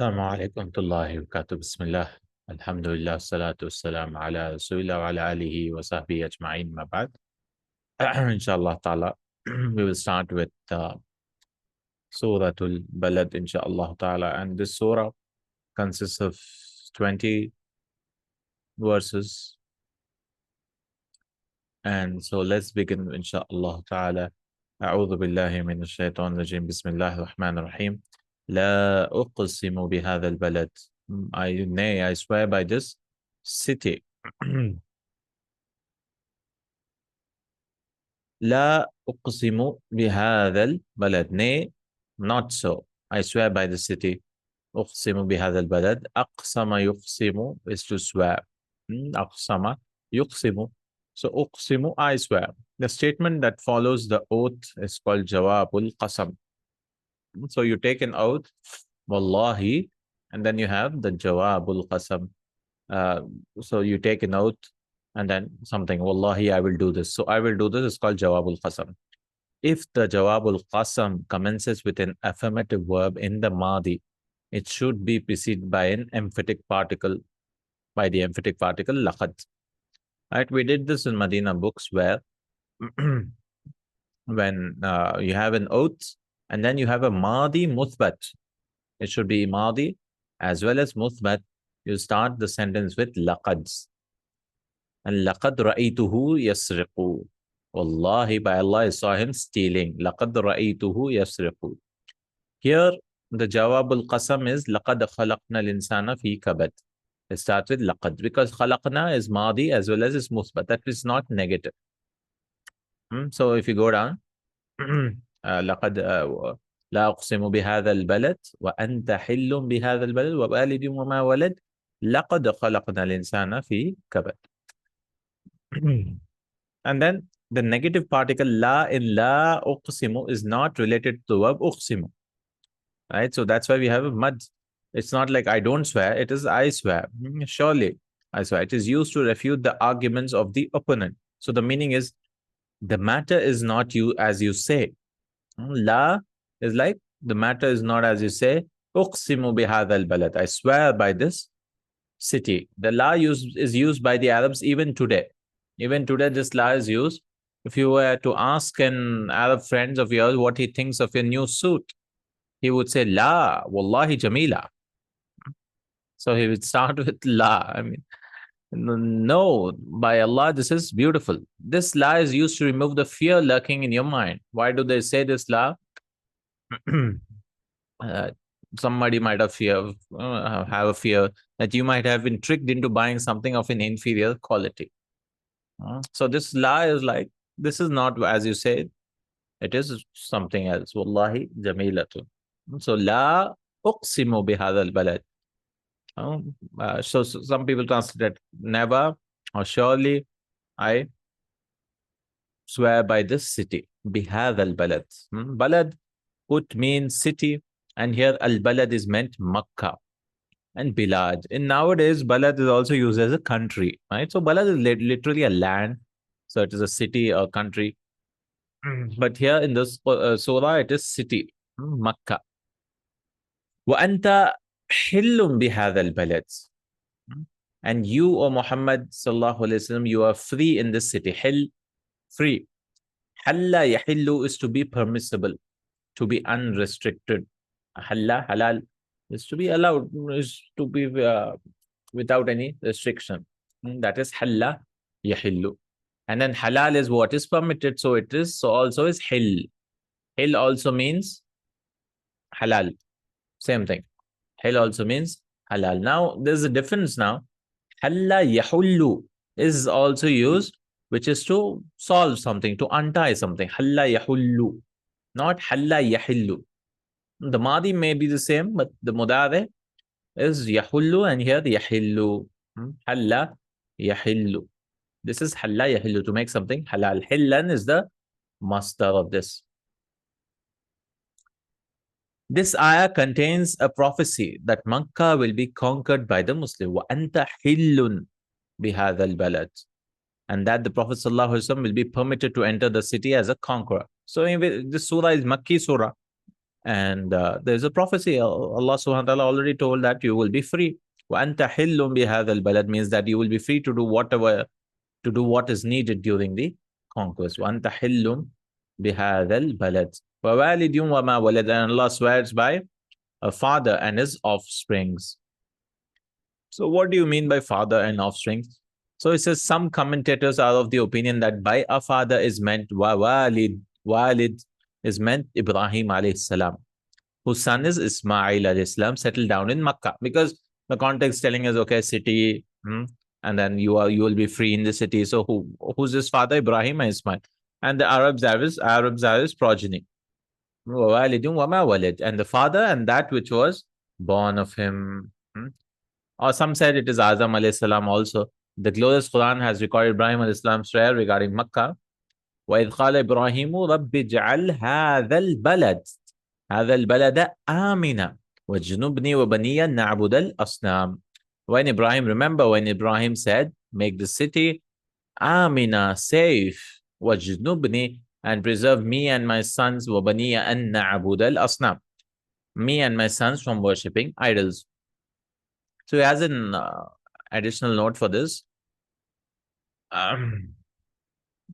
السلام عليكم ورحمة الله وبركاته. بسم الله الحمد لله والصلاة والسلام على رسول الله وعلى آله وصحبه أجمعين ما بعد. Inshallah ta'ala, we will start with Surah Al-Balad, inshallah ta'ala. And this surah consists of 20 verses. And so let's begin, inshallah ta'ala. أعوذ بالله من الشيطان الرجيم. بسم الله الرحمن الرحيم. لا أقسم بهذا البلد. I swear by this city. لا أقسم بهذا البلد. Nay, not so. I swear by the city. أقسم بهذا البلد. أقسم يقسم is to swear. أقسم يقسم. So أقسم, I swear. The statement that follows the oath is called Jawabul Qasam. So you take an oath, Wallahi, and then you have the Jawabul Qasam. So you take an oath and then something, Wallahi, I will do this. So I will do this is called Jawabul Qasam. If the Jawabul Qasam commences with an affirmative verb in the Madi, it should be preceded by an emphatic particle, by the emphatic particle laqad. Right? We did this in Madina books where when you have an oath and then you have a Madi Muthbat. It should be Madi as well as Muthbat. You start the sentence with laqad. And laqad ra'aytuhu yasriqu. Wallahi, by Allah, I saw him stealing. Laqad ra'aytuhu yasriqu. Here, the Jawabul Qasam is laqad khalaqna al-insana fi kabad. It starts with laqad because khalaqna is Madi as well as is Muthbat. That is not negative. So if you go down, لقد لا أقسم بهذا البلد وأنت حل بهذا البلد ووالد وما ولد لقد خلقنا الإنسان في كبد. And then the negative particle la in la uqsimu is not related to the verb uqsimu. Right? So that's why we have a mad. It's not like I don't swear, it is I swear. Surely I swear. It is used to refute the arguments of the opponent. So the meaning is the matter is not you as you say. La is like the matter is not as you say. Uqsimu bihadha al-balad. I swear by this city. The la is used by the Arabs even today. Even today, this la is used. If you were to ask an Arab friend of yours what he thinks of your new suit, he would say, La, wallahi jamila. So he would start with la. I mean, no, by Allah, this is beautiful. This la is used to remove the fear lurking in your mind. Why do they say this la? Somebody might have have a fear that you might have been tricked into buying something of an inferior quality. So this la is like, this is not as you say, it is something else. Wallahi jamilatu. So la uqsimu bihadha al-balad. So some people translate never or surely I swear by this city. Bihadha al-balad. Balad could mean city, and here al-balad is meant Makkah and Bilad. In nowadays, balad is also used as a country, right? So balad is literally a land. So it is a city or country. But here in this surah, it is city, Makkah. وَأَنْتَ حِلٌّ بِهَذَا الْبَلَدِ. And you, O Muhammad sallallahu alaihi wasallam, you are free in this city. Hil, free. Halla yahillu is to be permissible, to be unrestricted. Halla, halal, is to be allowed, is to be without any restriction. That is halla yahillu. And then halal is what is permitted, so it is, so also is hil. Hil also means halal. Same thing. Hil also means halal. Now, there's a difference now. Halla yahullu is also used, which is to solve something, to untie something. Halla yahullu, not halla yahillu. The Madi may be the same, but the Mudare is yahullu, and here the yahillu. Halla yahillu. This is halla yahillu, to make something halal. Hillan is the master of this. This ayah contains a prophecy that Makkah will be conquered by the Muslim. وَأَنْتَ حِلٌّ بِهَذَا الْبَلَدِ. And that the Prophet ﷺ will be permitted to enter the city as a conqueror. So anyway, this surah is Makki surah. And there's a prophecy. Allah subhanahu wa ta'ala already told that you will be free. وَأَنْتَ حِلٌّ بِهَذَا الْبَلَدِ means that you will be free to do whatever, to do what is needed during the conquest. وَأَنْتَ حِلٌّ بِهَذَا الْبَلَدِ وَوَالِدٌ وَمَا وَلَدَ. And Allah swears by a father and his offsprings. So what do you mean by father and offspring? So it says some commentators are of the opinion that by a father is meant walid. Walid is meant Ibrahim alayhi salam, whose son is Ismail alayhi salam, settled down in Makkah. Because the context telling us, okay, city, and then you will be free in the city. So who's his father? Ibrahim and Ismail. And the Arabs are his progeny. Walidun wama walid. And the father and that which was born of him. Or some said it is Azam alayhi salam also. The glorious Qur'an has recorded Ibrahim alayhi salam's prayer regarding Makkah. وَإِذْ قَالَ إِبْرَاهِيمُ رَبِّ اجْعَلْ هَذَا الْبَلَدَ هَذَا الْبَلَدَ آمِنًا وَاجْنُبْنِي وَبَنِيَّ أَن نَعْبُدَ الْأَصْنَامَ. Remember when Ibrahim said, make the city Amina, safe, وَاجْنُبْنِي, and preserve me and my sons, وَبَنِيَّ أَن نَعْبُدَ الْأَصْنَامَ, me and my sons from worshipping idols. So he has an additional note for this.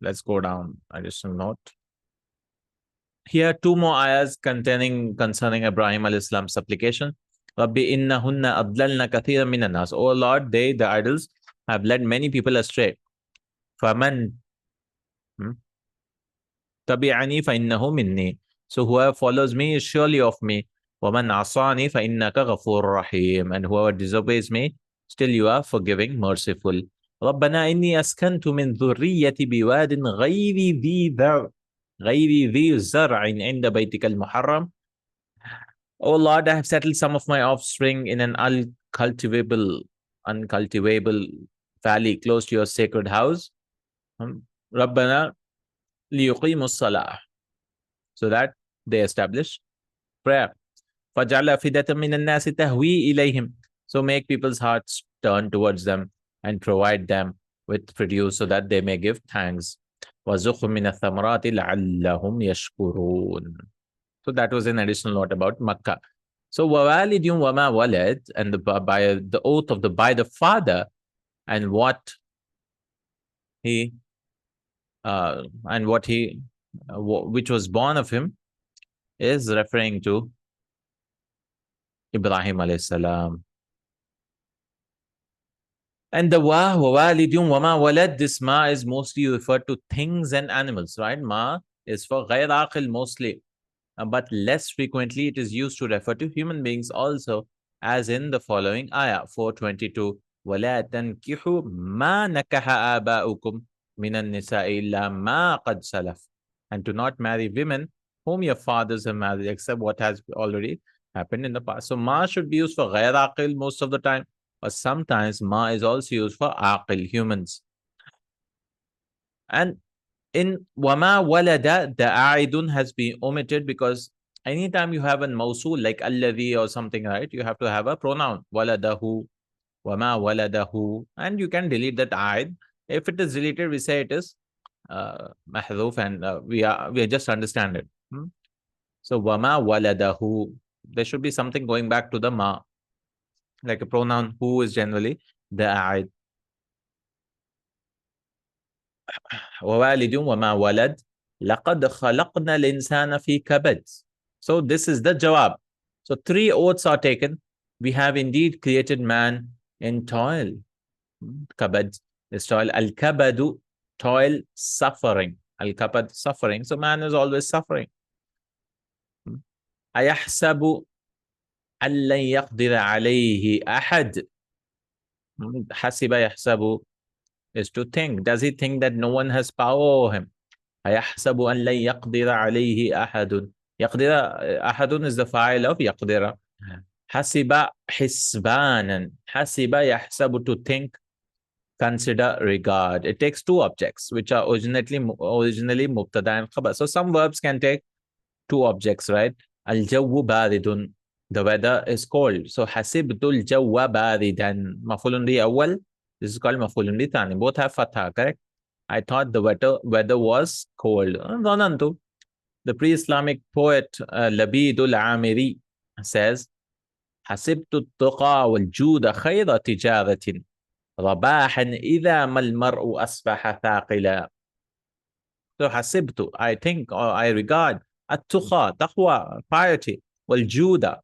Let's go down. Additional note. Here, two more ayahs concerning Ibrahim alayhi salam's supplication. Rabbi innahunna adlalna kathiran minan nas. Oh Lord, they, the idols, have led many people astray. Faman tabi'ani fa innahu minni. So whoever follows me is surely of me. وَمَنْ عَصَانِي فَإِنَّكَ غَفُورٌ رَحِيمٌ. And whoever disobeys me, still you are forgiving, merciful. رَبَّنَا إِنِّي أَسْكَنْتُ مِنْ ذُرِّيَّتِي بِوَادٍ غَيْرِ ذِي زَرْعٍ عِنْدَ بَيْتِكَ الْمُحَرَّمِ. Oh Lord, I have settled some of my offspring in an uncultivable valley close to your sacred house. رَبَّنَا لِيُقِيمُوا الصَّلَاةَ, so that they establish prayer. فَجَعَلَ أَفْئِدَةً مِّنَ النَّاسِ تَهْوِي إِلَيْهِمْ. So make people's hearts turn towards them and provide them with produce so that they may give thanks. وَزُخْرُ مِنَ الثَّمَرَاتِ لَعَلَّهُمْ يَشْكُرُونَ. So that was an additional note about Makkah. So وَوَالِدٌ وَمَا وَلَدْ, and by the oath of by the father and what he which was born of him, is referring to Ibrahim alayhi salam. And the walidun wama walad, this ma is mostly referred to things and animals, right? Ma is for ghayr aqil mostly, but less frequently it is used to refer to human beings also, as in the following ayah 422. وَلَا تَنْكِحُوا مَا نَكَحَ آبَاؤُكُمْ مِنَ النِّسَاءِ إِلَّا مَا قَدْ سَلَفَ. And to not marry women whom your fathers have married, except what has already happened in the past. So ma should be used for ghayr aqil most of the time, but sometimes ma is also used for aqil, humans. And in wama walada, the a'idun has been omitted because anytime you have a mawsul like alladhi or something, right, you have to have a pronoun waladahu, wama waladahu, and you can delete that a'id. If it is deleted, we say it is mahdhuf, and we just understand it. So wama waladahu, there should be something going back to the ma, like a pronoun who is generally the a'id. وَوَالِدٌ وَمَا وَلَدْ لَقَدْ خَلَقْنَا الْإِنسَانَ فِي كَبَدٍ. So this is the jawab. So three oaths are taken. We have indeed created man in toil. Kabad is toil. Al-kabadu, toil, suffering. Al-kabad, suffering. So man is always suffering. أَيَحْسَبُ أَن لَّن يَقْدِرَ عَلَيْهِ أَحَدٌ. حَسِبَ يَحْسَبُ is to think. Does he think that no one has power over him? أَيَحْسَبُ أَن لَّن يَقْدِرَ عَلَيْهِ أَحَدٌ. يَقْدِرَ, أَحَدٌ is the fa'il of يَقْدِرَ. حَسِبَ حِسْبَانًا. حَسِبَ يَحْسَبُ, to think, consider, regard. It takes two objects which are originally mubtada and khabar. So some verbs can take two objects, right? Al-jawwu baridun, the weather is cold. So hasibtul jawwa baridan. Maf'ulun bi awwal, this is called maf'ulun bi thani. Both have fatha, correct? I thought the weather was cold. Dhanantu, The pre-Islamic poet Labid al-Amiri says, حسبت التقى والجود خير تجارة رباحا إذا ما المرء أصبح ثاقلا. So حسبت, I think or I regard التقى, taqwa, piety, والجود,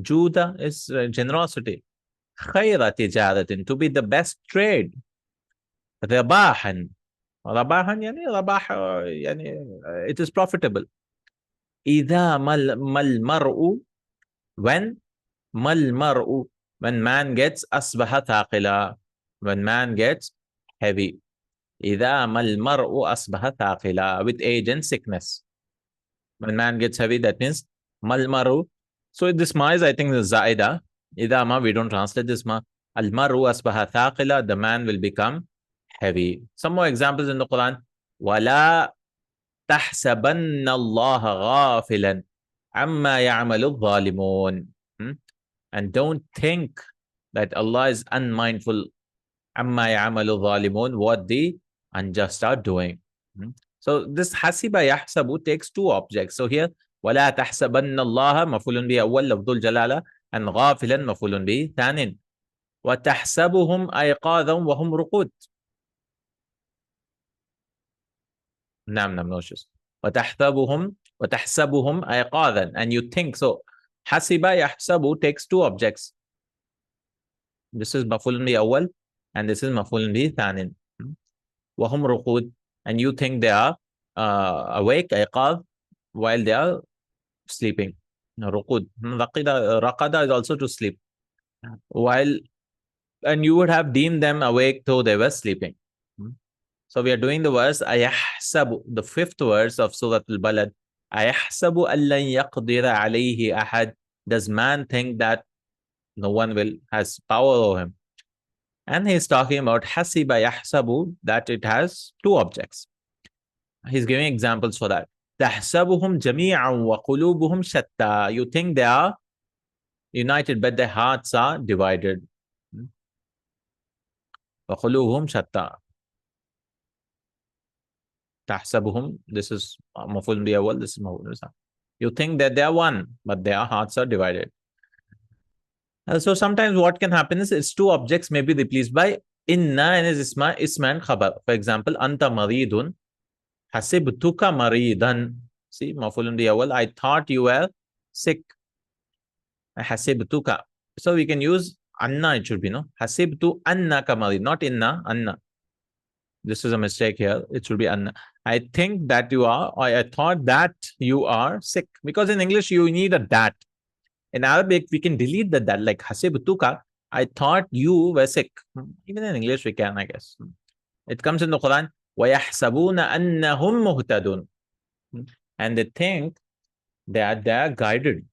juda is generosity, خير تجارة, to be the best trade, رباحا, رباحا يعني رباح يعني it is profitable. إذا ما المرء, when ما المرء, when man gets أصبح ثاقلا, when man gets heavy. إذا ما المرء أصبح ثاقلا, with age and sickness. When man gets heavy, that means ما المرء. So this ma is, I think, the zaida. إذا ما, we don't translate this ma. المرء أصبح ثاقلا, the man will become heavy. Some more examples in the Quran. ولا تحسبن الله غافلا عما يعمل الظالمون. And don't think that Allah is unmindful عما يعمل الظالمون, what the unjust are doing. So this hasiba yahsabu takes two objects. So here ولا تحسبن الله مفعول به أول لفظ الجلالة, and غافلا مفعول به ثان. وتحسبهم أيقاظا وهم رقود. نعم no issues. وتحسبهم أيقاظا, and you think. So hasiba yahsabu takes two objects. This is مفعول به أول and this is مفعول به ثان. وهم رقود, and you think they are awake, أيقاظ, while they are sleeping. رقود, raqada is also to sleep. While, and you would have deemed them awake though they were sleeping. So we are doing the verse أيحسب, the fifth verse of Surah Al-Balad. أيحسب أن لن يقدر عليه أحد. Does man think that no one has power over him? And he's talking about hasiba yahsabu, that it has two objects. He's giving examples for that. تحسبهم جميعا وقلوبهم شتى. You think they are united, but their hearts are divided. وقلوبهم شتى. تحسبهم, this is مفعول به أول, this is مفعول به. You think that they are one, but their hearts are divided. So sometimes what can happen is it's two objects may be replaced by inna and is isma and khabar. For example, anta maridun, hasibtuka maridan. See, mafulun bi awal, I thought you were sick. Hasibtuka. So we can use anna, it should be, no? Hasibtu annaka marid, not inna, anna. This is a mistake here. It should be anna. I think that you are, or I thought that you are sick. Because in English, you need a that. In Arabic, we can delete the that, like hasibtuka, I thought you were sick. Even in English, we can, I guess. It comes in the Quran, وَيَحْسَبُونَ أَنَّهُمْ مُهْتَدُونَ. And they think that they are guided,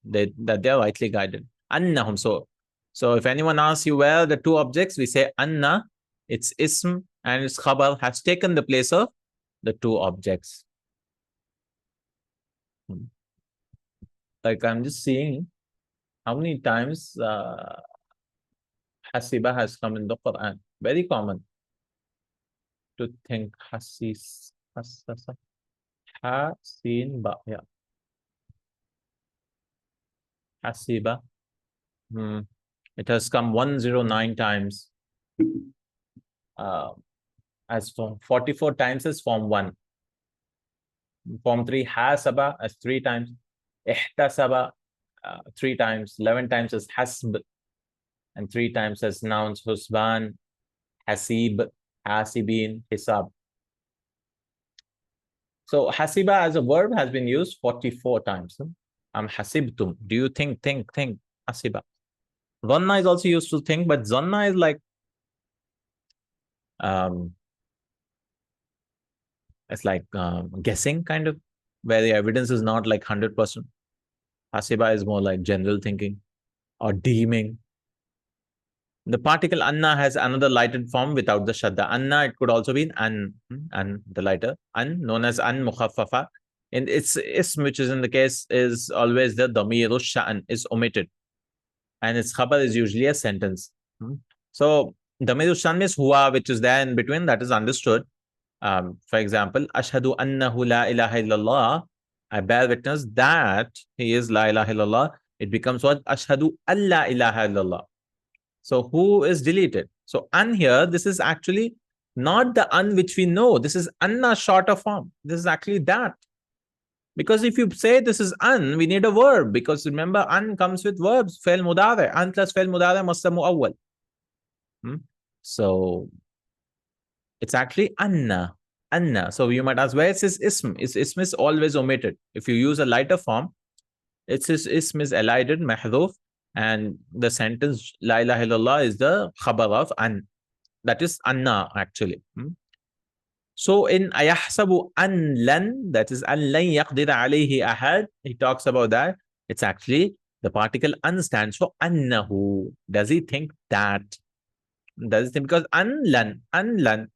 that they are rightly guided. أَنَّهُمْ. So if anyone asks you where are the two objects, we say anna, its ism and its khabar has taken the place of the two objects. Like I'm just seeing how many times hasiba has come in the Quran. Very common to think hasis, hasasa, hasin ba, yeah. Hasiba. It has come 109 times. As form 44 times as form 1. Form 3, hasaba as 3 times. Ihtasaba 3 times. 11 times as hasb, and 3 times as nouns husban, hasib, hasibin, hisab. So hasiba as a verb has been used 44 times. Hasibtum. Do you think? Hasiba. Dhanna is also used to think, but dhanna is like it's like guessing kind of, where the evidence is not like 100%. Hasiba is more like general thinking or deeming. The particle anna has another lighted form without the shadda. Anna, it could also be an, the lighter. An, known as an mukhaffafa. In its ism, which is in the case, is always the damiru sha'an, is omitted. And its khabar is usually a sentence. So, damiru sha'an means huwa, which is there in between, that is understood. For example, Ashhadu annahu la ilaha illallah. I bear witness that he is la ilaha illallah. It becomes what? Ashhadu alla ilaha illallah. So who is deleted? So an here, this is actually not the an which we know. This is anna shorter form. This is actually that. Because if you say this is an, we need a verb. Because remember, an comes with verbs. Fail mudare. An plus fail mudare masdar muawwal. So it's actually anna. Anna. So you might ask, where is his ism? Ism is always omitted. If you use a lighter form, it's his ism is elided, mahdhuf, and the sentence la ilaha illallah is the khabar of an. That is anna actually. So in ayahsabu an lan, that is an lan yaqdira alayhi ahad, he talks about that. It's actually the particle an stands for annahu. Does he think that? Does he think, because an lan.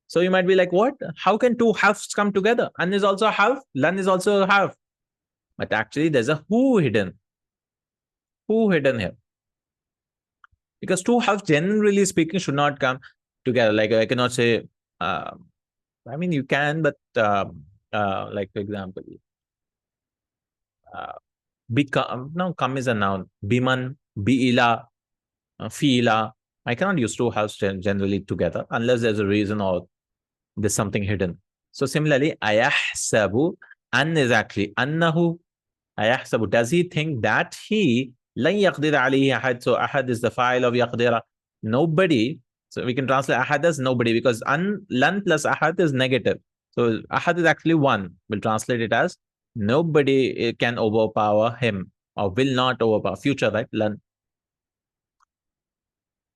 So you might be like, what? How can two halves come together? An is also a half, lan is also a half. But actually, there's a who hidden. Who hidden here? Because two halves, generally speaking, should not come together. Like I cannot say, I mean, you can, but like, for example, become, no, come is a noun. Biman, bi'ila, fi'ila. I cannot use two halves generally together unless there's a reason or there's something hidden. So similarly, ayahsabu, an is actually annahu. Ayahsabu, does he think that he lan yaqdir alayhi ahad? So ahad is the file of yaqdira. Nobody. So we can translate ahad as nobody, because lan plus ahad is negative. So ahad is actually one. We'll translate it as nobody can overpower him, or will not overpower. Future, right? Lan.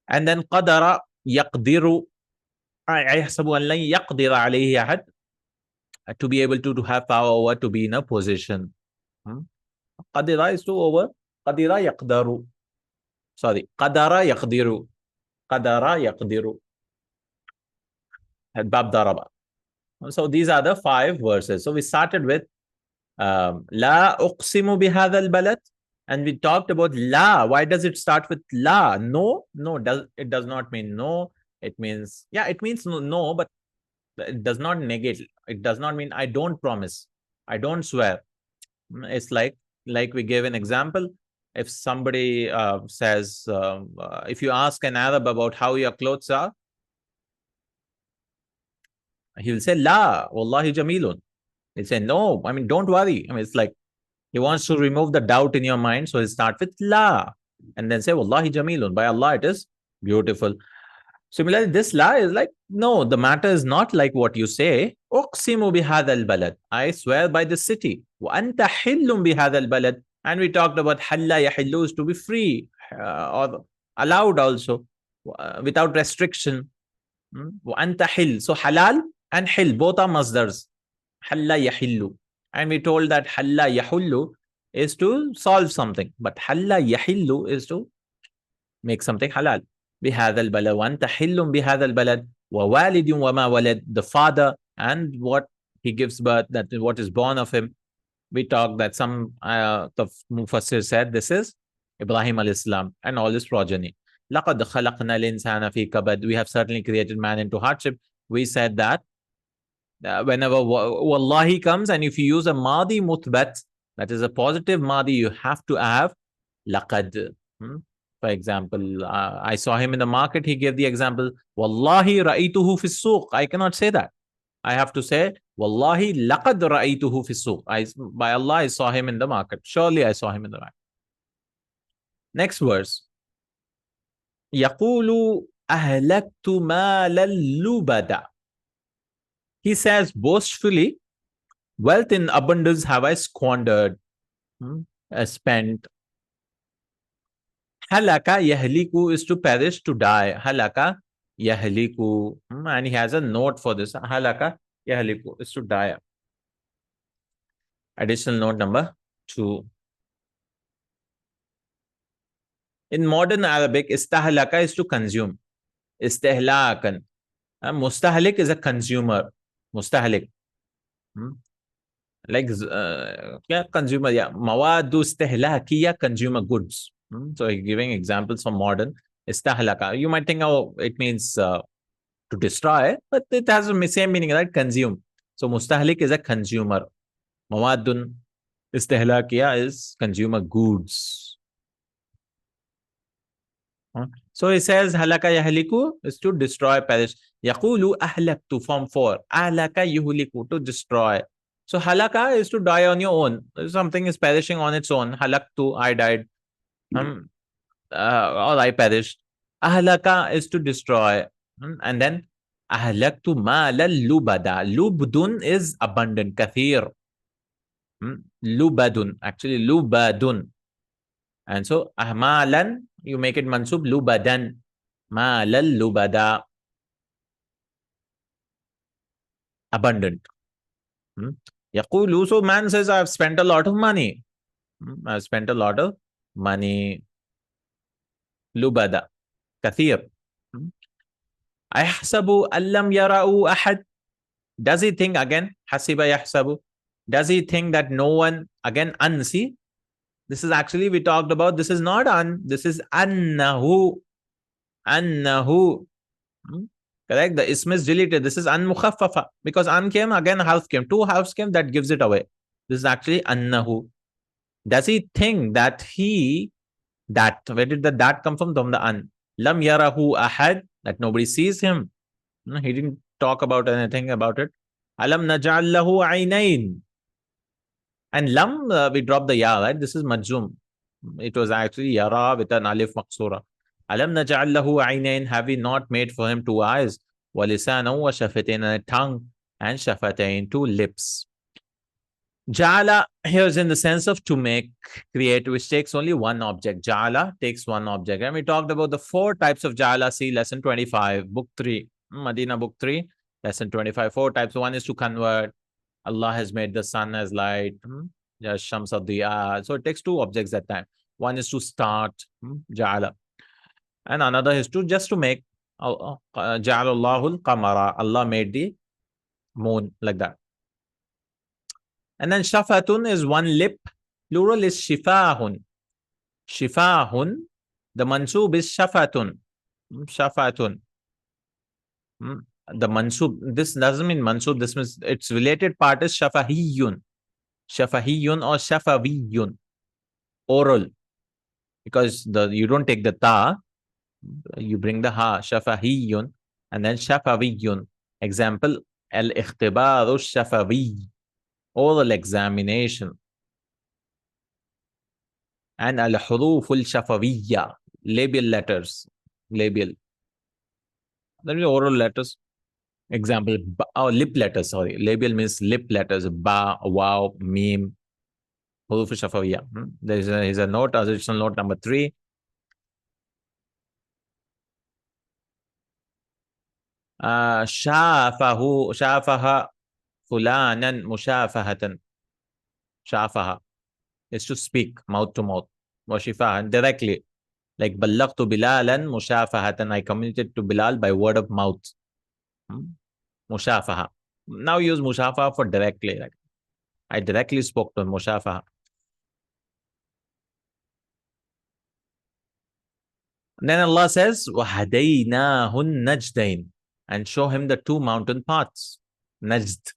And then qadara yaqdiru. ayahsabu an lan yaqdira alayhi ahad. To be able to have power over, to be in a position. Qadira is to over. Qadira yaqdaru. Sorry. Qadara yaqdiru. Qadara yaqdiru. Bab daraba. So these are the 5 verses. So we started with La uqsimu bihadha al-balad. And we talked about la. Why does it start with la? No, it does not mean no. It means, yeah, it means no, but it does not negate. It does not mean I don't promise. I don't swear. It's like we gave an example. If somebody says, if you ask an Arab about how your clothes are, he will say, La, wallahi jamilun. He'll say, no, I mean, don't worry. I mean, it's like he wants to remove the doubt in your mind. So he'll start with La and then say, wallahi jamilun. By Allah, it is beautiful. Similarly, this la is like, no, the matter is not like what you say. Uqsimu bihadha al-balad. I swear by the city. Wa anta hillum bihadha al-balad. And we talked about halla yahillu is to be free or allowed also without restriction. Wa anta hill. So halal and hill, both are masdars. Halla yahillu. And we told that halla yahullu is to solve something. But halla yahillu is to make something halal. بهذا البلد وأنت حل بهذا البلد ووالد وما ولد, the father and what he gives birth, that what is born of him. We talked that some the Mufassir said this is Ibrahim al-Islam and all his progeny. لقد خلقنا الإنسان في كبد. We have certainly created man into hardship. We said that whenever wallahi comes, and if you use a madi mutbat, that is a positive madi, you have to have laqad. For example, I saw him in the market. He gave the example, wallahi ra'ituhu fi suq. I cannot say that. I have to say, wallahi laqad ra'ituhu fi suq. By Allah, I saw him in the market. Surely I saw him in the market. Next verse. Yaqulu ahlaktu mala lubada. He says boastfully, wealth in abundance have I squandered, spent. Halaka yahliku is to perish, to die. Halaka yahliku. And he has a note for this. Halaka yahliku is to die. Additional note number 2. In modern Arabic, istahlaka is to consume. Istihlakan. Mustahlik is a consumer. Mustahlik. Like consumer, yeah. Mawadu istihlakiya, consumer goods. So he's giving examples from modern. Istahlaka. You might think, oh, it means to to destroy, but it has the same meaning, right? Consume. So mustahlik is a consumer. Mawadun istihlakiya is consumer goods. So he says halaka yahliku is to destroy, perish. Yaqulu ahlaktu, form 4. Ahlaka yuhliku, to destroy. So halaka is to die on your own. Something is perishing on its own. Halaktu, I died. Or I perished. Ahlaka is to destroy. And then ahlaktu mala lubada. Lubdun is abundant. Kathir. Lubadun. Actually, lubadun. And so ahmalan, you make it mansub lubadan. Malal lubada. Abundant. Yaqulu, so man says, I've spent a lot of money. I've spent a lot of money. Lubada. Kathir. Ayahsabu allam yara'u ahad. Does he think again? Hasiba yahsabu. Does he think that no one, again, see? This is actually, we talked about, this is not an, this is annahu. Annahu. Correct? The ism is deleted. This is an mukhaffafa. Because an came, again half came. Two halves came, that gives it away. This is actually annahu. Does he think that he, that, where did the that come from? From the an. Lam yarahu ahad, that nobody sees him. He didn't talk about anything about it. Alam naj'al lahu aynayn. And lam, we dropped the ya, right? This is majzum. It was actually yara with an alif maqsura. Alam naj'al lahu aynayn, have we not made for him two eyes? Wa lisanan wa shafatain, and a tongue, and shafatain, two lips. Ja'ala here is in the sense of to make, create, which takes only one object. Ja'ala takes one object. And we talked about the 4 types of Ja'ala. See lesson 25, book 3, Madina book 3, lesson 25. 4 types. One is to convert. Allah has made the sun as light. Shams of the So it takes 2 objects that time. One is to start, Ja'ala. And another is to just to make. Ja'alallahu al-qamara. Allah made the moon, like that. And then shafatun is one lip. Plural is shifahun. Shifahun. The mansub is shafatun. Shafatun. The mansub, this doesn't mean mansub, this means its related part is shafahiyun. Shafahiyun or shafaviyun. Oral. Because you don't take the ta, you bring the ha. Shafahiyun. And then shafaviyun. Example, al-ikhtibaru shafaviy. Oral examination. And al-huruful shafawiyya, labial letters. Labial. That is oral letters. Example, lip letters, sorry. Labial means lip letters. Ba, wow, mim. Huruful shafawiyya. There is a note, additional note number 3. Shafaha fulanan mushafahatan. Shafaha is to speak, mouth to mouth. Washifahan, directly. Like ballaqtu bilalan mushafahatan. I communicated to Bilal by word of mouth. Mushafaha. Now use mushafaha for directly. Like I directly spoke to him. Mushafaha. And then Allah says, وَهَدَيْنَاهُ النَّجْدَيْنِ, and show him the 2 mountain paths. Najd.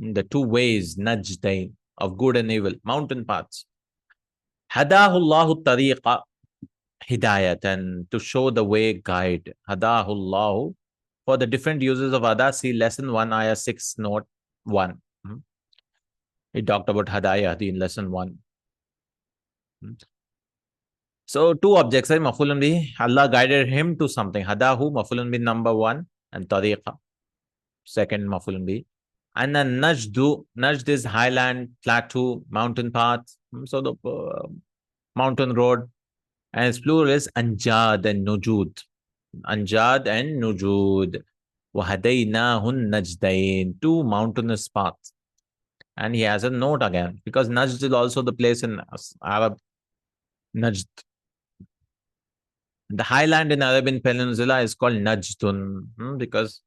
The 2 ways, najdain, of good and evil, mountain paths. Hadahu Allahu tariqa hidayatan, to show the way, guide. Hadahu Allahu, for the different uses of hada, see lesson 1, ayah 6, note 1. He talked about hadayah in lesson 1. So 2 objects, mafulun bi, Allah guided him to something. Hadahu, mafulun bi number 1, and tariqa, second mafulun bi. And then Najd is highland, plateau, mountain path. So the mountain road. And its plural is Anjad and Nujud. Anjad and Nujud. وَهَدَيْنَاهُ النَّجْدَيْنِ, 2 mountainous paths. And he has a note again, because Najd is also the place in Arab. Najd. The highland in Arabian Peninsula is called Najdun, because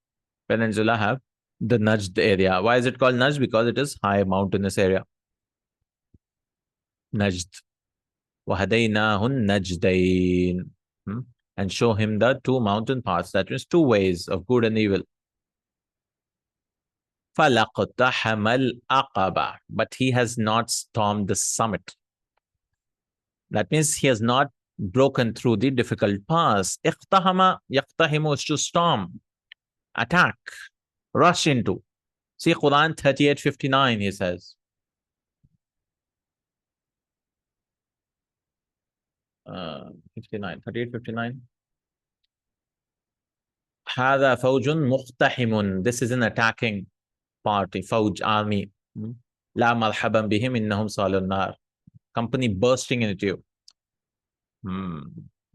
Peninsula have the Najd area. Why is it called Najd? Because it is high mountainous area. Najd. وَهَدَيْنَاهُ النَّجْدَيْنِ. and show him the two mountain paths, that means two ways of good and evil. فَلَقْتَحَمَ الْأَقَبَةَ, but he has not stormed the summit. That means he has not broken through the difficult paths. اقتحم يقتحم is to storm, attack, rush into. See Quran 38:59, he says. 38:59. هذا فوج مقتحم. This is an attacking party, فوج, army. لا مرحبا بهم إنهم صالوا النار. Company bursting into you.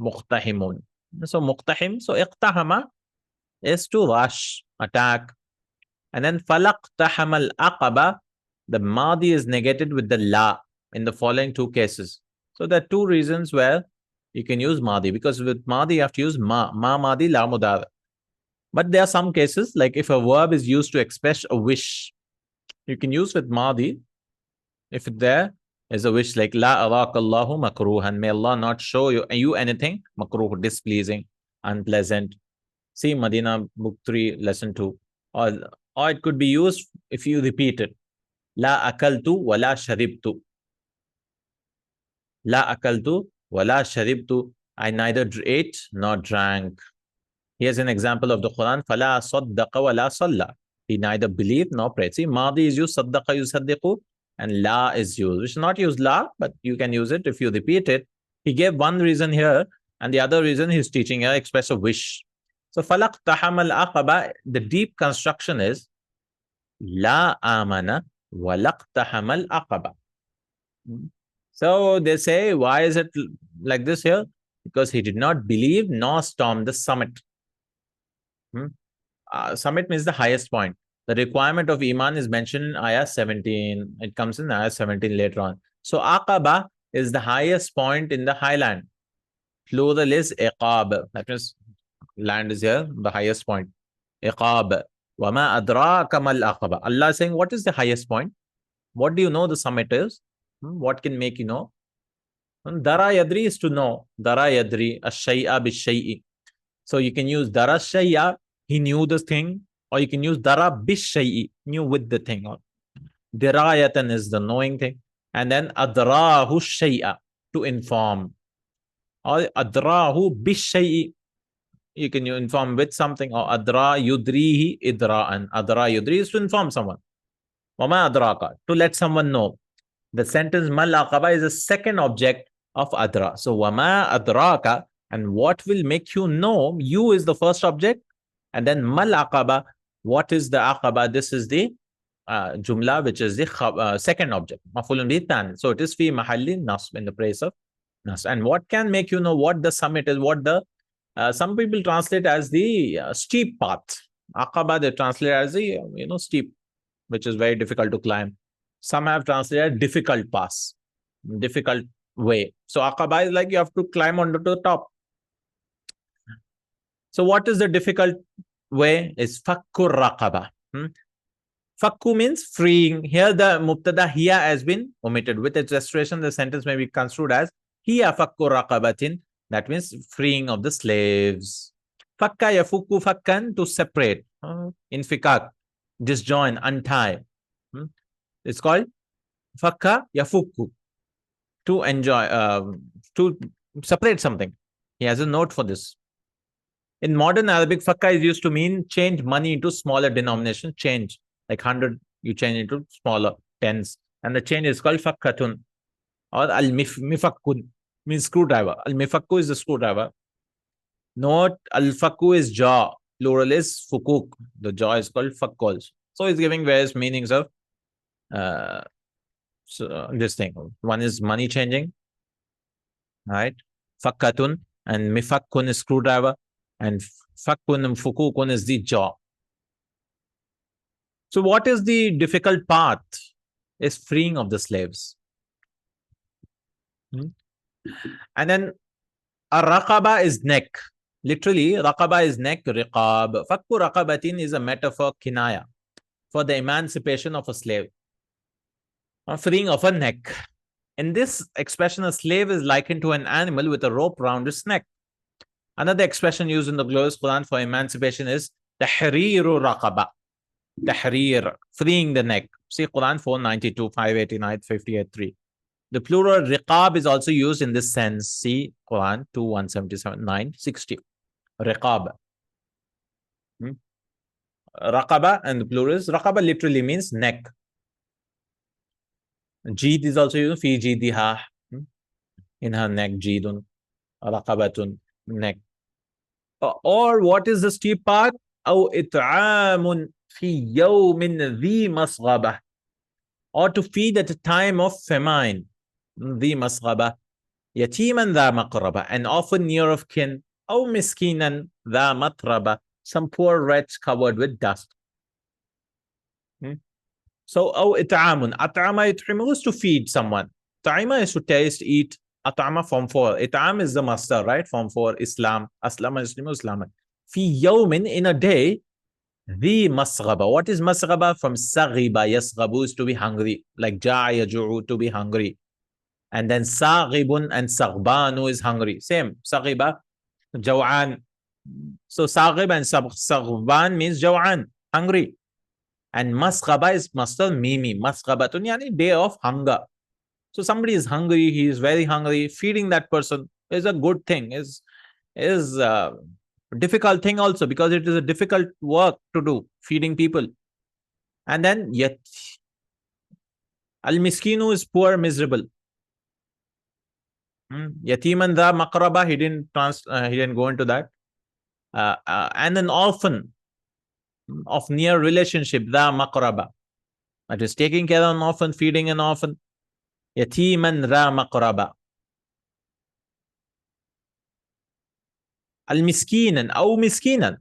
مقتحم. So مقتحم. So اقتحم is to rush, attack. And then فلقتحم العقبة, the Madi is negated with the La in the following two cases. So there are two reasons where you can use Madi, because with Madi you have to use Ma Madi, La Mudar. But there are some cases, like if a verb is used to express a wish, you can use with Madi if there is a wish, like La arakallahu makruhan, may Allah not show you anything makruh, displeasing, unpleasant. See Madina book 3 lesson 2. Or it could be used if you repeat it. La akaltu wa la sharibtu. La akaltu wa la sharibtu. I neither ate nor drank. Here's an example of the Quran. Fala saddaqa wa la salla. He neither believed nor prayed. See, Madi is used, saddaqa yusaddiqu, and la is used. We should not use la, but you can use it if you repeat it. He gave one reason here, and the other reason he's teaching here express a wish. So falaq taham al-aqaba, the deep construction is la amana walaq taham al-aqaba. So they say, why is it like this here? Because he did not believe nor storm the summit. Summit means the highest point. The requirement of Iman is mentioned in Ayah 17. It comes in Ayah 17 later on. So Aqaba is the highest point in the highland. Plural is Iqab. That means land is here, the highest point. Iqab. وَمَا أَدْرَاكَ مَا الْأَقَبَةِ. Allah is saying, what is the highest point? What do you know the summit is? What can make you know? Dara yadri is to know. Dara yadri, ash-shay'a bish-shay'i. So you can use dara shay'a, he knew this thing, or you can use dara bish-shay'i, knew with the thing. Or dirayatan is the knowing thing. And then adrahu shay'a, to inform. Or adrahu bish-shay'i, you can inform with something. Or adra yudrihi idra'an. Adra yudri is to inform someone. Wama adraka, to let someone know. The sentence mal aqaba is the second object of adra. So wama adraka, and what will make you know? You is the first object, and then mal aqaba. What is the aqaba? This is the jumla, which is the second object. Maf'ulun bihi thani. So it is fi mahalli nasb, in the place of nasb. And what can make you know what the summit is? What the some people translate as the steep path. Aqaba they translate as the steep, which is very difficult to climb. Some have translated difficult pass, difficult way. So Aqaba is like you have to climb onto the top. So what is the difficult way? Is fakkur raqaba. Fakku means freeing. Here the mubtada hiya has been omitted. With its restoration, the sentence may be construed as hiya fakkur raqabatin. That means freeing of the slaves. Fakka yafuku fakkan, to separate. Infikak, disjoin, untie. It's called fakka yafuku, to enjoy, to separate something. He has a note for this. In modern Arabic, fakka is used to mean change money into smaller denomination. Change, like 100, you change into smaller tens. And the change is called fakkatun. Or al-mifakkun, means screwdriver. Al-mifakku is the screwdriver. Note, al-fakku is jaw. Plural is fukuk. The jaw is called fakkos. So he's giving various meanings of this thing. One is money changing, right? Fakkatun, and mifakkun is screwdriver, and fakkun and fukukun is the jaw. So what is the difficult path? Is freeing of the slaves. And then a raqaba is neck. Literally, raqaba is neck, riqab. Fakku raqabatin is a metaphor, kinaya, for the emancipation of a slave. Freeing of a neck. In this expression, a slave is likened to an animal with a rope round its neck. Another expression used in the glorious Quran for emancipation is tahriru raqaba. Tahrir, freeing the neck. See Quran 492, 589, 58, 3. The plural riqab is also used in this sense. See Quran 2, 177, 960. Riqab. Raqaba, and the plural is raqaba literally means neck. Jeed is also used. Fi jidiha. In her neck, jeedun. Raqabatun, neck. Or what is the steep part? أو إطعام في يوم ذي مسغبة. Or to feed at a time of famine. ذي مسغبة. يتيما ذا مقربة. And often near of kin. أو مسكينا ذا مطربة. Some poor wretch covered with dust. So, أو إطعام. أطعم يطعم is to feed someone. طعم is to taste, eat. Atama form 4. Itam is the master, right? Form 4. Islam. Aslama Islam Islam. Fi yawmin, in a day. The masghaba. What is masghaba? From saghiba. Yasghabu is to be hungry. Like ja'a yaju'u, to be hungry. And then saghibun and saghbanu is hungry. Same. Saghiba, jaw'an. So saghib and saghban means jaw'an, hungry. And masghaba is master mimi. Masghabatun yani day of hunger. So somebody is hungry, he is very hungry. Feeding that person is a good thing, is a difficult thing also, because it is a difficult work to do, feeding people. And then yet al-miskinu is poor, miserable. Yatiman dha maqraba, he didn't go into that. And an orphan of near relationship, dha maqraba. That is taking care of an orphan, feeding an orphan. Yatiman dha maqraba. Al-miskinan, aw miskinan,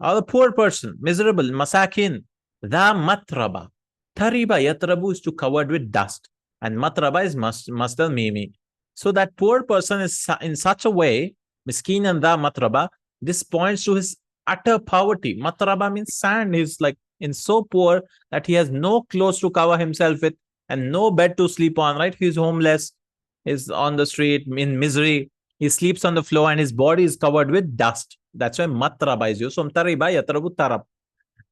or the poor person, miserable, masakin, dha matraba. Tariba, yatrabu is to covered with dust. And matraba is masdar mimi. So that poor person is in such a way, miskinan dha matraba, this points to his utter poverty. Matraba means sand. He's like in so poor that he has no clothes to cover himself with and no bed to sleep on, right? He's homeless, he's on the street in misery. He sleeps on the floor and his body is covered with dust. That's why matraba is used. So tariba, yatrabu tarab,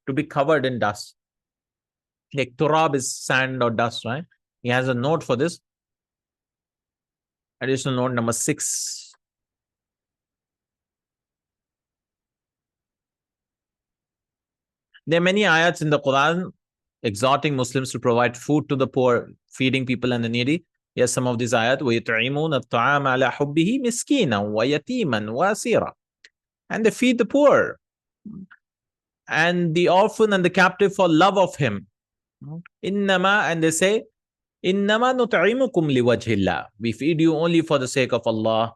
to be covered in dust. Like turab is sand or dust, right? He has a note for this. Additional note number 6. There are many ayats in the Quran exhorting Muslims to provide food to the poor, feeding people and the needy. Yes, some of these ayat, وَيُطْعِمُونَ الطَّعَامَ عَلَى حُبِّهِ مِسْكِينًا وَيَتِيمًا وَأَسِيرًا. And they feed the poor and the orphan and the captive for love of him. Innama, and they say, Innama nut'imukum liwajhi Allah. We feed you only for the sake of Allah.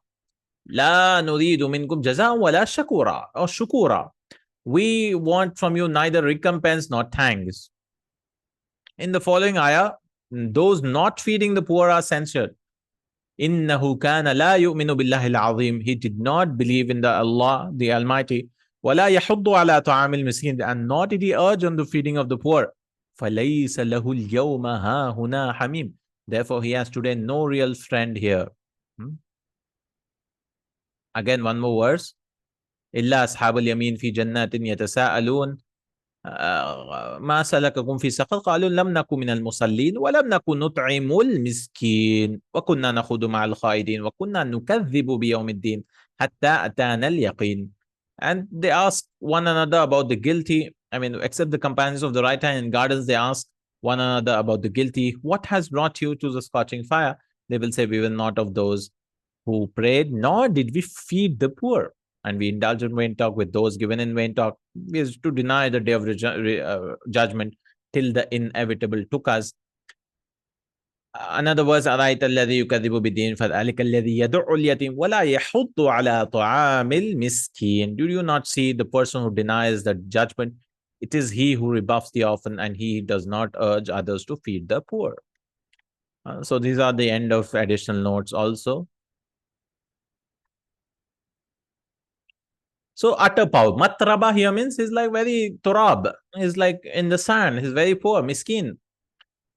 La nuridu minkum jaza'an wa la shakura or shukura. We want from you neither recompense nor thanks. In the following ayah, those not feeding the poor are censured. Innahu kana la yu'minu billahi al-azim. He did not believe in the Allah, the Almighty. Wala yahuddu ala ta'amil miskin. And nor did he urge on the feeding of the poor. فَلَيْسَ لَهُ الْيَوْمَ هَا هُنَا حَمِيمٌ. Therefore, he has today no real friend here. Again, one more verse. إِلَّا أَصْحَابُ الْيَمِينِ فِي جَنَّاتٍ يَتَسَاءَلُونَ ما سلككم في سقر قالوا لم نكن من المصلين ولم نكن نطعم المسكين وكنا نخوض مع الخائضين وكنا نكذب بيوم الدين حتى أتانا اليقين. And they ask one another about the guilty. I mean, except the companions of the right hand in gardens, they ask one another about the guilty. What has brought you to the scorching fire? They will say, we were not of those who prayed, nor did we feed the poor. And we indulge in vain talk with those given in vain talk. We is to deny the day of judgment till the inevitable took us. Another verse, أَرَأَيْتَ الَّذِي يُكَذِّبُ بِالدِّينِ فَذَلِكَ الَّذِي يَدُعُّ الْيَتِيمَ وَلَا يَحُضُّ عَلَى طَعَامِ الْمِسْكِينِ. Do you not see the person who denies the judgment? It is he who rebuffs the orphan, and he does not urge others to feed the poor. So these are the end of additional notes also. So utter power. Matraba here means he's like very turab. He's like in the sand. He's very poor, miskin.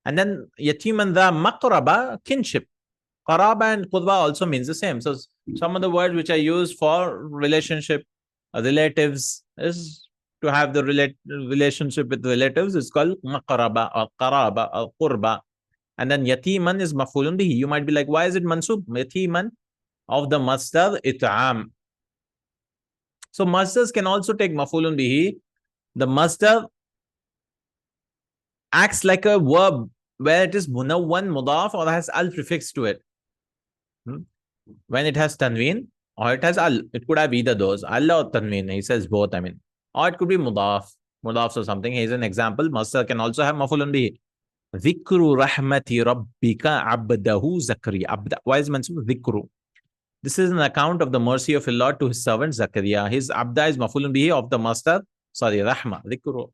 And then yatiman dha maqraba, kinship. Qaraba and qurba also means the same. So some of the words which are used for relationship, relatives, is to have the relationship with relatives is called maqaraba or qaraba or qurba. And then yatiman is mafulun bihi. You might be like, why is it mansub? Yatiman of the masdar it'am. So masdars can also take mafulun bihi. The masdar acts like a verb where it is munawwan mudaf or has al prefix to it. When it has tanween or it has al, it could have either those, al or tanween. He says both, I mean. Or it could be mudaf or something. Here's an example. Masdar can also have mafulun bihi. Dhikru rahmati rabbika abdahu Zakariya. Abda. Why is mansub? Dhikru. This is an account of the mercy of Allah to his servant Zakaria. His abda is mafulun bihi of the master. Sorry, rahma. Dhikru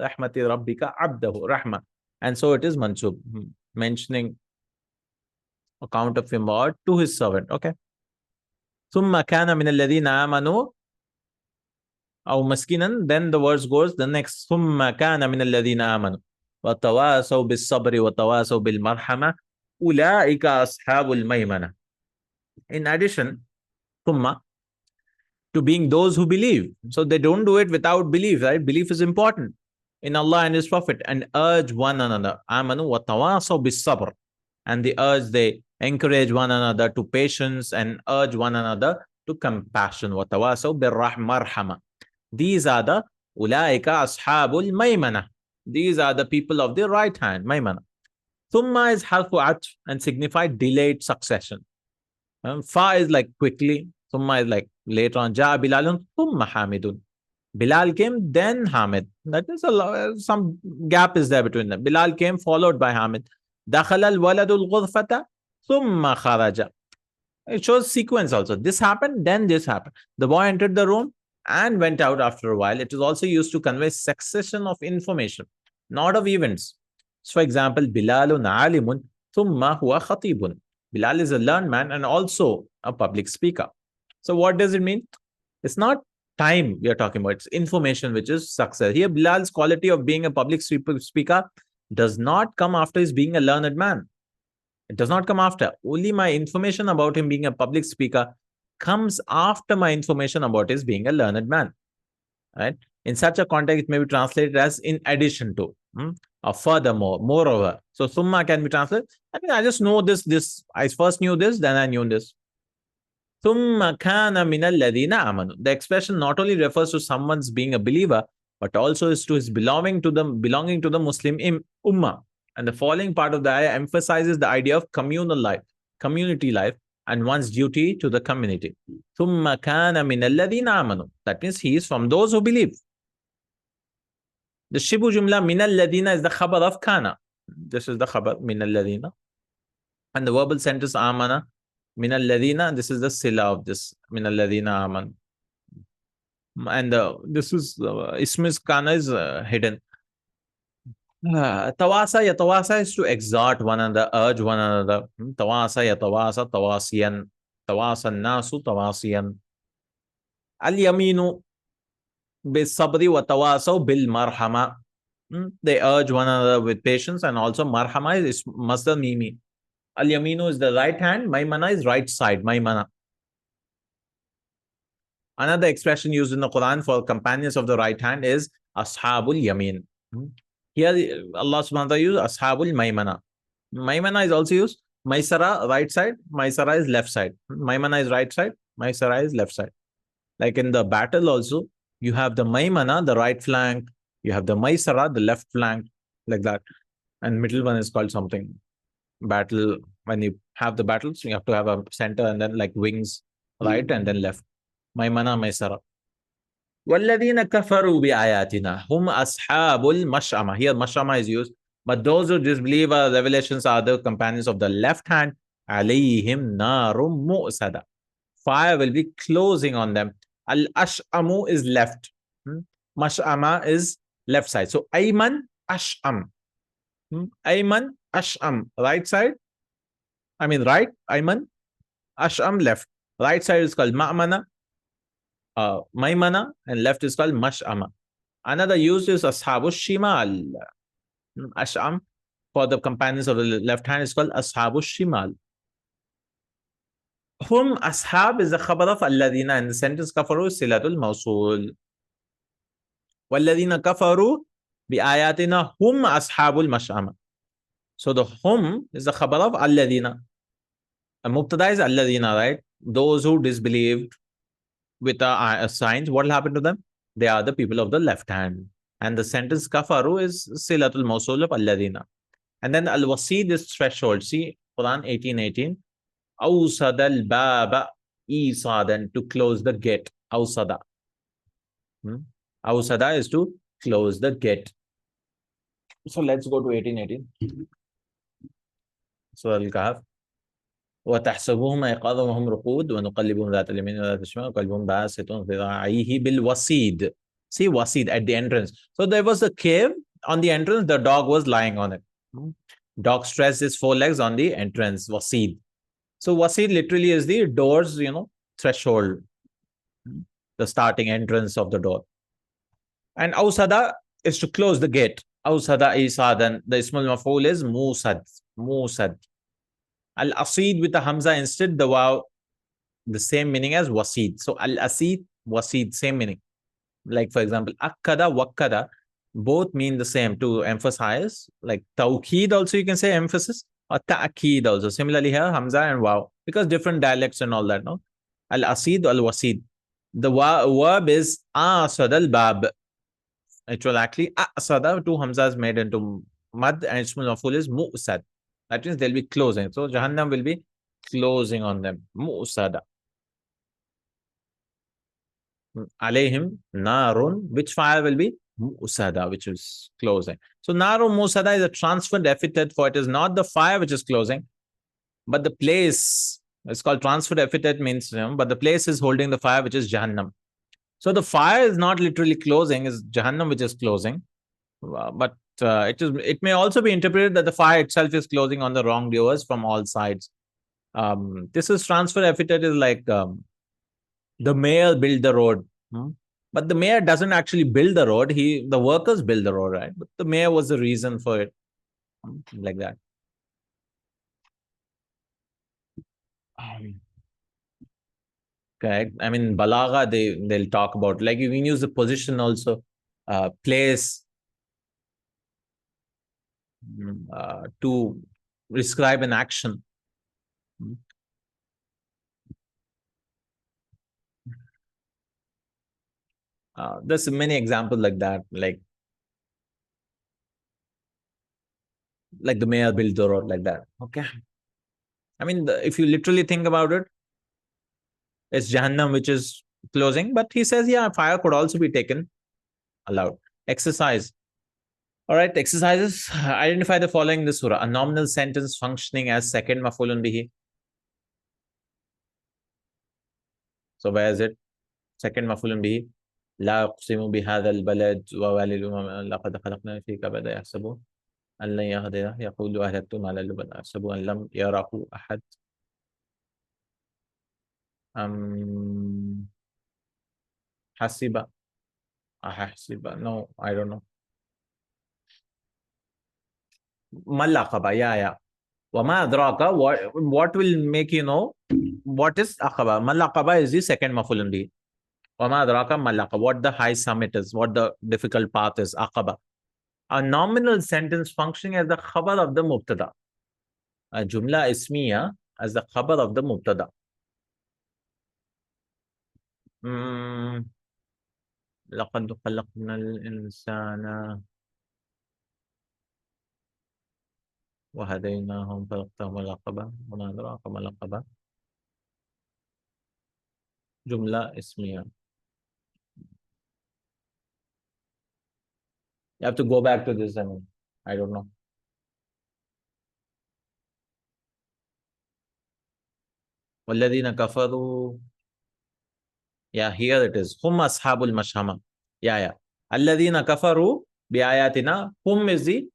rahmati rabbika abdahu rahma. And so it is mansub, mentioning account of him or to his servant. Okay. ثم كان من الذين آمنوا أو مسكينا. Then the words goes the next. ثم كان من الذين آمنوا وتواصوا بالصبر وتواصوا بالمرحمة أولئك أصحاب الميمنة. In addition, ثم, to being those who believe. So they don't do it without belief, right? Belief is important in Allah and His Prophet and urge one another. آمنوا وتواصوا بالصبر. And they urge, they encourage one another to patience and urge one another to compassion. وتواصوا بالمرحمة. These are the أولئك أصحاب الميمنة. These are the people of the right hand, maymana. Thumma is harfu atf and signify delayed succession. Fa is like quickly. Thumma is like later on. Ja Bilalun, thumma Hamidun. Bilal came, then Hamid. That is some gap is there between them. Bilal came, followed by Hamid. Dakhala al-waladul ghurfata, thumma kharaja. It shows sequence also. This happened, then this happened. The boy entered the room and went out after a while. It is also used to convey succession of information, not of events. So, for example, Bilalun alimun thumma huwa khatibun. Bilal is a learned man and also a public speaker. So, what does it mean? It's not time we are talking about, it's information which is success. Here, Bilal's quality of being a public speaker does not come after his being a learned man. It does not come after. Only my information about him being a public speaker comes after my information about his being a learned man. Right? In such a context, it may be translated as in addition to, or furthermore, moreover. So summa can be translated. I mean, I just know this. I first knew this, then I knew this. Thumma kana min alladhina amanu. The expression not only refers to someone's being a believer, but also is to his belonging to the Muslim ummah. And the following part of the ayah emphasizes the idea of communal life, community life, and one's duty to the community. ثُمَّ كَانَ مِنَ الَّذِينَ آمَنُوا. That means he is from those who believe. The shibu jumla min alladhina is the khabar of kana. This is the khabar min alladhina. And the verbal sentence amana min alladhina. This is the sila of this min alladhina aman. And this is ismis kana is hidden. Tawasa yatawasa is to exhort one another, urge one another. Tawasa yatawasa tawasiyan. Tawasa nasu tawasiyan. Al-yaminu bis-sabri wa tawasaw bil-marhama. They urge one another with patience, and also marhama is masdar mimi. Al-yaminu is the right hand, maymana is right side, maymana. Another expression used in the Quran for companions of the right hand is ashabul yamin. Here Allah subhanahu wa ta'ala used ashabul maymana. Maymana is also used. Maisara, right side. Maisara is left side. Maymana is right side. Maisara is left side. Like in the battle also, you have the maymana, the right flank. You have the maisara, the left flank. Like that. And middle one is called something. Battle, when you have the battles, you have to have a center and then like wings, right and then left. Maymana, maisara. وَالَّذِينَ كَفَرُوا بِآيَاتِنَا هُمْ أَصْحَابُ الْمَشْأَمَةِ. Here mash'ama is used. But those who disbelieve our revelations are the companions of the left hand. عَلَيْهِمْ نَارٌ مُؤْسَدَةٌ. Fire will be closing on them. Al-ash'amu is left. Mash'ama is left side. So ayman, ash'am. Ayman, ash'am. Right side. I mean right, ayman. Ash'am, left. Right side is called ma'mana. Maymana, and left is called mash'ama. Another use is ashabu shimal. Ash'am for the companions of the left hand is called ashabu shimal. Hum ashab is the khabar of alladhina, and the sentence kafaru is silatul mawsul. Walladhina kafaru bi ayatina hum ashabul mash'ama. So the hum is the khabar of alladhina. A mubtada is alladhina, right? Those who disbelieved with signs, what will happen to them? They are the people of the left hand. And the sentence kafaru is silatul mawsul of alladhina. And then al-wasid is threshold. See, Quran 18:18. Awsad al-baba isadan, to close the gate. Awsada. Awsada is to close the gate. So let's go to 18:18. Surah Al-Kahf. وتحسبهم أيقاظا وهم رقود ونقلبهم ذات اليمين وذات الشمال وقلبهم باسط ذراعيه بالوسيد. See, wasid at the entrance. So there was a cave on the entrance. The dog was lying on it. Dog stretched his forelegs on the entrance. Wasid. So wasid literally is the door's, threshold, the starting entrance of the door. And awsada is to close the gate. Awsada isadan. The ismul maf'ul is musad. Musad. Al-asid with the hamza instead, the waw, the same meaning as wasid. So al-asid, wasid, same meaning. Like for example, akkada, wakkada, both mean the same, to emphasize. Like tawkeed also you can say emphasis, or ta'keed also. Similarly here, hamza and waw, because different dialects and all that, no? Al-asid, al-wasid. The verb is asad al-bab. It will actually asada, two hamzas made into mad, and ismul maf'ul is mu'sad. That means they'll be closing. So Jahannam will be closing on them. Mu'sada. Alayhim narun. Which fire will be? Mu'sada, which is closing. So narun mu'sada is a transferred epithet for it is not the fire which is closing, but the place. It's called transferred epithet means, but the place is holding the fire which is Jahannam. So the fire is not literally closing, is Jahannam which is closing. But it may also be interpreted that the fire itself is closing on the wrongdoers from all sides. This is transfer epithet is like the mayor built the road, but the mayor doesn't actually build the road. The workers build the road, right? But the mayor was the reason for it, like that. Correct. I mean, balagha they'll talk about, like you can use the position also, place, to describe an action. There's many examples like that, like the mayor built the road, like that. Okay. I mean, if you literally think about it, it's Jahannam which is closing, but he says, yeah, fire could also be taken, allowed. Exercise. All right, exercises. Identify the following in the surah. A nominal sentence functioning as second maf'ulun bihi. So where is it? Second maf'ulun bihi. لا أقسم بهذا البلد ووالد لقد خلقنا في كبد يحسبون أن لن يهديه يقول أهلكت مالا لبدا يحسب أن لم يره أحد. حسب أحسب. No, I don't know. Malaqaba, yeah. Wama adraka, what will make you know what is aqaba? Malaqaba is the second maf'ulun bihi. Wama adraka malaqa, what the high summit is, what the difficult path is, aqaba. A nominal sentence functioning as the khabar of the mubtada. A jumla ismiya as the khabar of the mubtada. لقد خلقنا الإنسان وهديناهم فاقتحموا العقبة وما أدراك ما العقبة. جملة اسمية. You have to go back to this. I don't know. والذين كفروا. Yeah, here it is. هم أصحاب المشأمة. Yeah. الذين كفروا بآياتنا. Hum is the.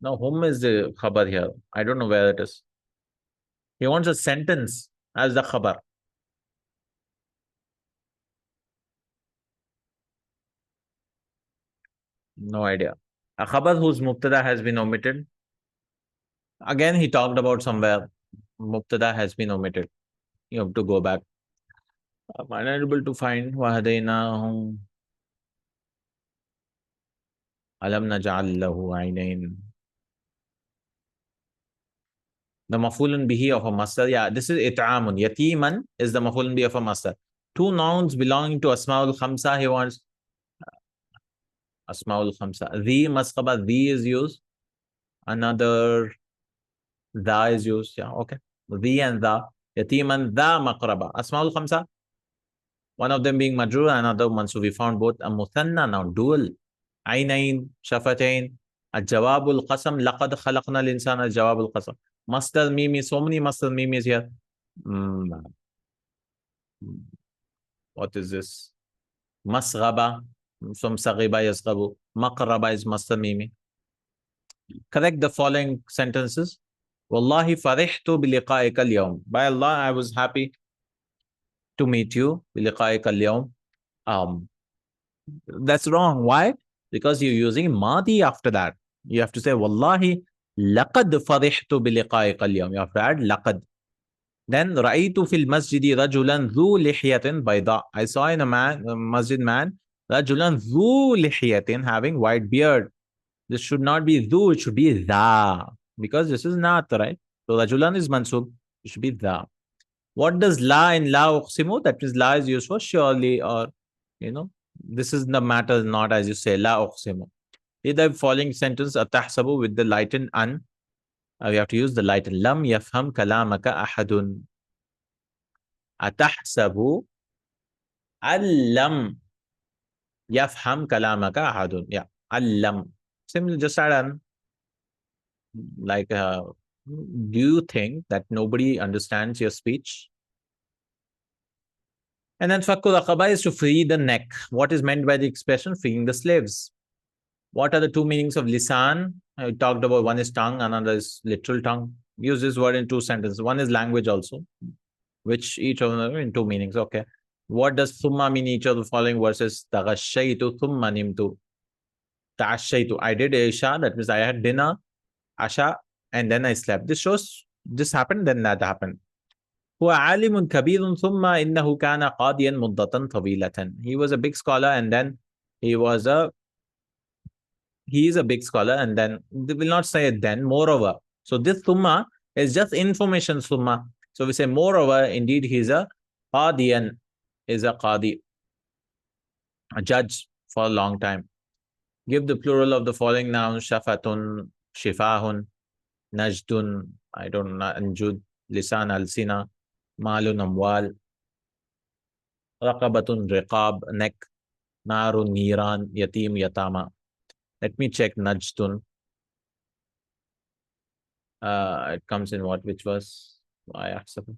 No, hum is the khabar here. I don't know where it is. He wants a sentence as the khabar. No idea. A khabar whose mubtada has been omitted. Again, he talked about somewhere. Mubtada has been omitted. You have to go back. I'm unable to find وَهَدَيْنَاهُمْ أَلَمْ نَجْعَلْ لَهُ عَيْنَيْنِ. The mafulun bihi of a masdar. Yeah, this is it'amun. Yatiman is the mafulun bihi of a masdar. Two nouns belonging to Asma'ul Khamsa. He wants Asma'ul Khamsa. The masqaba, the is used. Another the is used. Yeah, okay. The and the. Yatiman the maqraba. Asma'ul Khamsa. One of them being majrur, another mansub. We found both a muthanna, now dual. Ainain, shafatain. Al-jawabul qasam. Laqad khalaqna al-insana al-jawabul qasam. Masdar mimi. So many masdar mimi is here. Mm, what is this? Masghaba from Saghiba Yasghabu. Maqraba is Masdar Mimi. Correct the following sentences. Wallahi farihtu biliqa'ika al-yawm. By Allah, I was happy to meet you. Biliqa'ika al-yawm. That's wrong. Why? Because you're using Madi after that. You have to say Wallahi laqad farihtu biliqa'ika al-yawm. You have to add laqad. Then Ra'itu fil masjidi rajulan dhu lihyatin bayda. I saw in a masjid man, rajulan dhu lihyatin, having white beard. This should not be dhu, it should be dha. Because this is not, right? So rajulan is mansub, it should be dha. What does la in la uqsimu? That means la is used for surely, or, this is the matter, not as you say, la uqsimu. In the following sentence, atahsabu with the lighten an. We have to use the lighten. Lam yafham kalamaka ahadun. Atahsabu allam yafham kalamaka ahadun. Yeah, allam. Simply just add an. Like, do you think that nobody understands your speech? And then fakku raqaba is to free the neck. What is meant by the expression freeing the slaves? What are the two meanings of lisan? I talked about one is tongue, another is literal tongue. Use this word in two sentences. One is language also, which each of them in two meanings. Okay. What does thumma mean each of the following verses? Taghashaytu thumma nimtu. Ta'ashaytu. I did Isha, that means I had dinner, Asha, and then I slept. This shows this happened, then that happened. هو عالم كبير ثم إنه كان قاضيا مدة طويلة. He was a big scholar and then he is a big scholar, and then they will not say it then, moreover. So this thumma is just information thumma. So we say moreover, indeed he is a qadiyan, is a qadi, a judge for a long time. Give the plural of the following nouns: shafatun, shifahun, najdun, I don't know, anjud, lisan, alsina, malun, amwal, raqabatun, riqab, neck, narun, niran, yatim, yatama. Let me check najdun. It comes in what? Which was? I accept.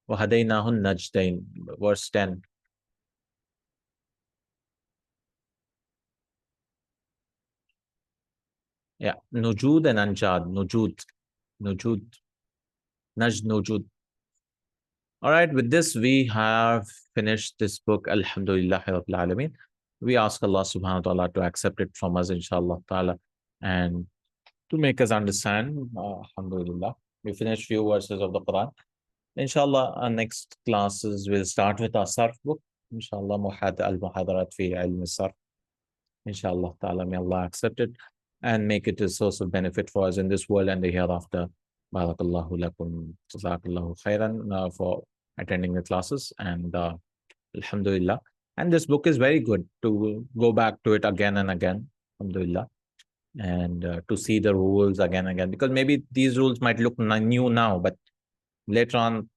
وَهَدَيْنَاهُ النَّجْدَيْنِ, verse 10. Yeah, nujud and anjad. Nujud. Najd, nujud. All right, with this, we have finished this book. Alhamdulillah Rabbil Alameen. We ask Allah subhanahu wa ta'ala to accept it from us, inshallah ta'ala, and to make us understand. Alhamdulillah. We finished few verses of the Quran. Inshallah, our next classes will start with our Sarf book. Inshallah, al-Muhadarat fi ilm al-Sarf. Inshallah ta'ala, may Allah accept it and make it a source of benefit for us in this world and the hereafter. Barakallahu lakum. Jazakallahu khairan for attending the classes, and alhamdulillah. And this book is very good to go back to it again and again, alhamdulillah, and to see the rules again and again, because maybe these rules might look new now, but later on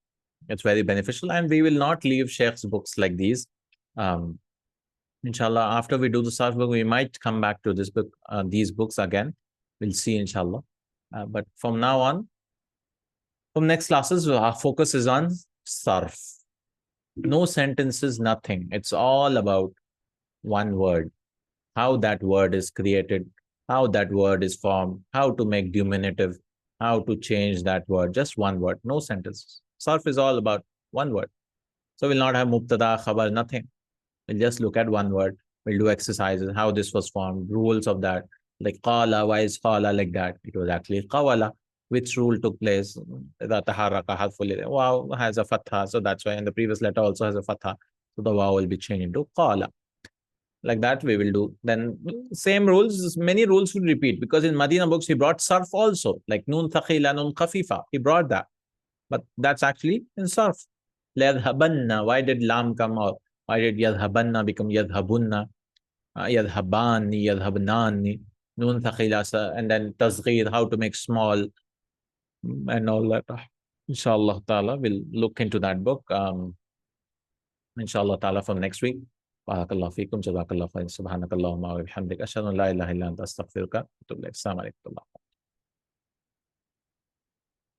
it's very beneficial, and we will not leave Sheikh's books like these. Inshallah, after we do the Sarf book, we might come back to this book, these books again. We'll see, inshallah. But from now on, from next classes, our focus is on Sarf. No sentences, nothing. It's all about one word. How that word is created, how that word is formed, how to make diminutive, how to change that word. Just one word, no sentences. Sarf is all about one word. So we'll not have mubtada, khabar, nothing. We'll just look at one word. We'll do exercises, how this was formed, rules of that. Like qala, why is qala like that? It was actually qawala. which rule took place. The taharaka harful wow has a fatha, so that's why. And the previous letter also has a fatha, so the wow will be changed into qala. Like that we will do. Then same rules, many rules will repeat, because in Madina books he brought sarf also, like nun thaqila, nun khafifa. He brought that, but that's actually in sarf. Yadhabanna. Why did lam come out? Why did yadhabanna become yadhabunna? Yadhabani, yadhabnani. Nun thaqila, and then tasghir, how to make small, and all that. Inshallah ta'ala, we'll look into that book. Inshallah ta'ala from next week. Barakallahu feekum, jazakallahu khair, subhanakallahumma wa bihamdik, ashhadu an la ilaha illa anta astaghfiruka wa atubu ilaik. Assalamu alaikum.